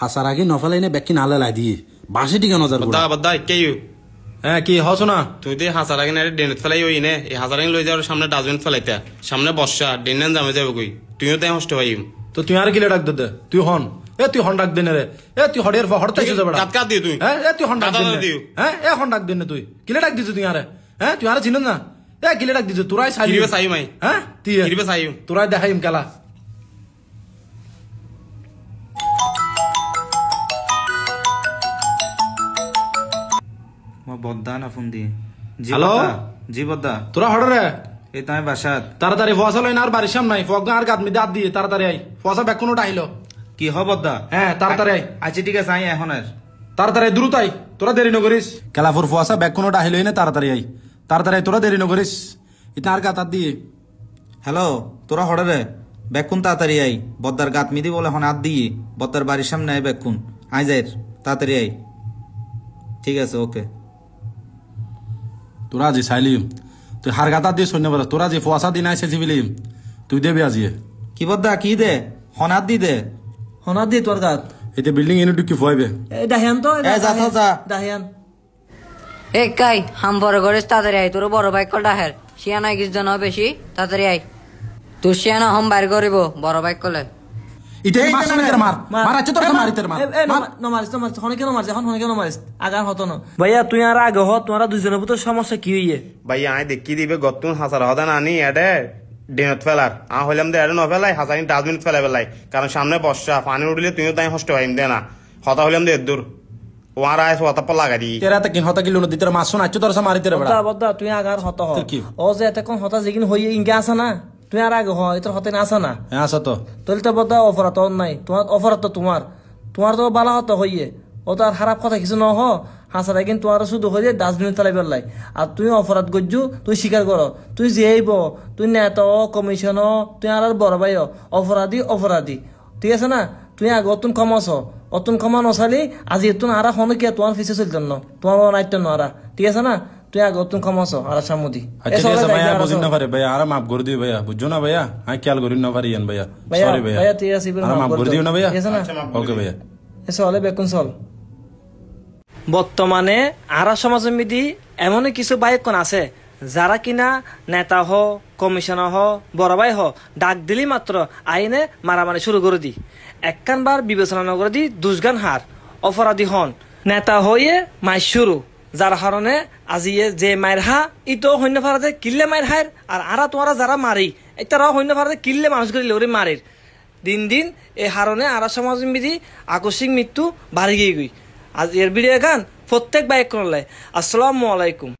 হাসার আগে নফালাইনে ব্যাকি নালে লাই দিয়ে বাসে টিকা নজর বদ্দা বদ্দা কেউ হ্যাঁ কি হসো না তুই দে হাসার আগে না ডেনত ফেলাই ওই নে এই হাসার আগে লই যাওয়ার সামনে ডাস্টবিন ফেলাইতা সামনে বর্ষা ডেনান জামে যাবে কই তুইও তাই হষ্ট ভাই তো তুই আর কিলে ডাক দে তুই হন তুই হন ডাক দেনে রে তুই হড়ের হড়তাইছিস বড় কাট কাট দিও তুই তুই হন ডাক দে হন ডাক দেনে তুই কিলে ডাক দিছ তুই আরে তুই আর চিন না কিলে ডাক দিছ তোরাই সাইলি কিরিবে সাই মাই তুই কিরিবে সাই তোরাই দেখাইম খেলা বদ্দা না ফোন দিয়ে হ্যালো জি বদ্দা তোরা হড়রে এই তাই বাসাত তাড়াতাড়ি ফসা লইন আর বাড়ির সামনে নাই ফগ আর গাদমি দাঁত দিয়ে তাড়াতাড়ি আই ফসা ব্যাক কোনটা আইলো কি হ বদ্দা তাড়াতাড়ি আই আচ্ছা ঠিক আছে আই এখন আর তাড়াতাড়ি দ্রুত আই তোরা দেরি ন করিস খেলাফুর ফসা ব্যাক কোনটা আইলো না তাড়াতাড়ি আই তাড়াতাড়ি তোরা দেরি ন করিস ইতা আর গাত দিয়ে হ্যালো তোরা হড়ে রে বেকুন তাড়াতাড়ি আই বদ্দার গাত মিদি বলে এখন হাত দিয়ে বদ্দার বাড়ির সামনে আই বেকুন আই যাই তাড়াতাড়ি আই ঠিক আছে ওকে তোরা যে চাইলিম তুই হার গাতা দিয়ে সৈন্য বলে তোরা যে ফসা দিন আইসে চিবিলিম তুই দেবি আজিয়ে কি বদ্দা কি দে হনাত দি দে হনাত দি তোর গাত এতে বিল্ডিং এনে ঢুকি ফয়বে দাহিয়ান তো যা তো যা দাহিয়ান কাই হাম বড় গড়েস তাড়াতাড়ি আই তোর বড় বাইক কল ডাহের শিয়ানা কিছু জন বেশি তাড়াতাড়ি আই তোর শিয়ানা হম বাইর করিব বড় বাইক কলে ইতে মার মার আছে তোর মারিতে মার নমারিস হনে কেন মারিস এখন হনে কেন মারিস আগার হতো না ভাইয়া তুই আর আগে হ তোমরা দুজনের ভিতর সমস্যা কি হইয়ে ভাইয়া আই দেখি দিবে গতুন হাসার হদা নানি এডে ডেনত ফেলার হইলাম দে এডে ন ফেলাই হাসানি ডাস্টবিন ফেলাই ফেলাই কারণ সামনে বর্ষা পানি উঠলে তুইও তাই হষ্ট হইম দে না হতা হইলাম দে দূর ওয়ার আইস হতা পলা গাড়ি তেরা তা কিন হতা কিলো নদী তেরা মাছ শোনা তোর মারিতে রে বড়া বদ্দা তুই আগার হত হ ও যে এত কোন হতা যেগিন হইয়ে ইনকে আসা না তুই আর আগে হয় তোর হতে না আসা না আসা তো তাহলে তো বদ্দা অপরাধ নাই তোমার অপরাধ তো তোমার তো বালা হতো হইয়ে ও তো আর খারাপ কথা কিছু ন হ হাসারা কিন্তু তোমার শুধু হয়ে ডাস্টবিনে চালাই পেলাই আর তুই অপরাধ করছু তুই স্বীকার কর তুই যেইব তুই নেতা কমিশন তুই আর বড় ভাই অপরাধী ঠিক আছে না তুই আগে অতুন কমাস অতুন কমা নচালি আজি এতুন আর হনো কি তোমার পিছিয়ে চলত ন তোমার নাইত নরা ঠিক আছে না তুই আগে অতুন কমাস আর সামুদি বুঝিন না পারে ভাইয়া আর মাফ করে দিও ভাইয়া বুঝছো না ভাইয়া আমি খেয়াল করি না পারি ভাইয়া সরি ভাইয়া ঠিক আছে মাফ করে দিও না ভাইয়া ওকে ভাইয়া চলে বেকুন চল বর্তমানে আরা সমাজের মিদি এমন কিছু বাইকন আছে যারা কিনা নেতা হ কমিশনার হ বড় ভাই হ ডাক দিলি মাত্র আইনে মারামারি শুরু করে দি একখানবার বিবেচনা না করে দি দুষ্গান হার অপরাধী হন নেতা হইয়ে মাই শুরু যার কারণে আজি যে মায়ের হা ইতো হইন্য ফারাতে কিল্লে মায়ের হার আর আরা তোমারা যারা মারি এটারাও হইন্য ফারাতে কিল্লে মানুষ করে লড়ে মারির দিন দিন এই হারণে আরা সমাজের মিদি আকস্মিক মৃত্যু বাড়ি গিয়ে গই আজ এর ভিডিও গান প্রত্যেক বাইক করলে আসসালামু আলাইকুম।